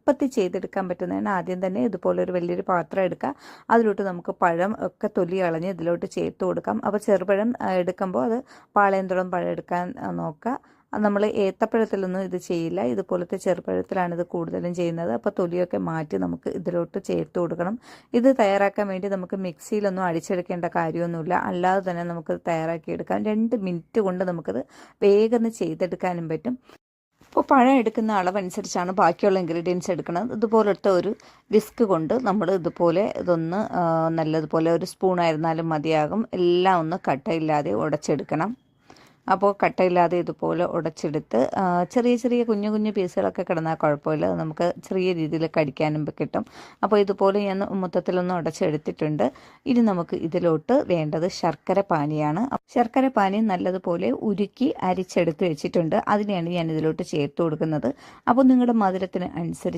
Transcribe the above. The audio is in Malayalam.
എളുപ്പത്തിൽ ചെയ്തെടുക്കാൻ പറ്റുന്നതാണ്. ആദ്യം തന്നെ ഇതുപോലെ ഒരു വലിയൊരു പാത്രം എടുക്കുക. അതിലോട്ട് നമുക്ക് പഴം ഒക്കെ തൊലി കളഞ്ഞ് ഇതിലോട്ട് ചേർത്ത് കൊടുക്കാം. അപ്പോൾ ചെറുപഴം എടുക്കുമ്പോൾ അത് പാളയംതുടം പഴം എടുക്കാൻ നോക്കുക. നമ്മൾ ഏത്തപ്പഴത്തിലൊന്നും ഇത് ചെയ്യില്ല, ഇതുപോലത്തെ ചെറുപഴത്തിലാണ് ഇത് കൂടുതലും ചെയ്യുന്നത്. അപ്പോൾ തൊലിയൊക്കെ മാറ്റി നമുക്ക് ഇതിലോട്ട് ചേർത്ത് കൊടുക്കണം. ഇത് തയ്യാറാക്കാൻ വേണ്ടി നമുക്ക് മിക്സിയിലൊന്നും അടിച്ചെടുക്കേണ്ട കാര്യമൊന്നുമില്ല, അല്ലാതെ തന്നെ നമുക്ക് തയ്യാറാക്കിയെടുക്കാം. 2 മിനിറ്റ് കൊണ്ട് നമുക്കത് വേഗം ചെയ്തെടുക്കാനും പറ്റും. അപ്പോൾ പഴം എടുക്കുന്ന അളവനുസരിച്ചാണ് ബാക്കിയുള്ള ഇൻഗ്രീഡിയൻസ് എടുക്കുന്നത്. ഇതുപോലത്തെ ഒരു വിസ്ക് കൊണ്ട് നമ്മൾ ഇതുപോലെ ഇതൊന്ന് നല്ലതുപോലെ ഒരു സ്പൂണായിരുന്നാലും മതിയാകും, എല്ലാം ഒന്ന് കട്ടയില്ലാതെ ഉടച്ചെടുക്കണം. അപ്പോൾ കട്ടയില്ലാതെ ഇതുപോലെ ഉടച്ചെടുത്ത് ചെറിയ ചെറിയ കുഞ്ഞു കുഞ്ഞു പീസുകളൊക്കെ കിടന്നാൽ കുഴപ്പമില്ല, നമുക്ക് ചെറിയ രീതിയിൽ കടിക്കാനും കിട്ടും. അപ്പോൾ ഇതുപോലെ ഞാൻ മൊത്തത്തിലൊന്ന് ഉടച്ചെടുത്തിട്ടുണ്ട്. ഇനി നമുക്ക് ഇതിലോട്ട് വേണ്ടത് ശർക്കര പാനിയാണ്. ശർക്കര പാനി നല്ലതുപോലെ ഉരുക്കി അരിച്ചെടുത്ത് വെച്ചിട്ടുണ്ട്, അതിനെയാണ് ഞാൻ ഇതിലോട്ട് ചേർത്ത് കൊടുക്കുന്നത്. അപ്പോൾ നിങ്ങളുടെ മധുരത്തിന് അനുസരിച്ച്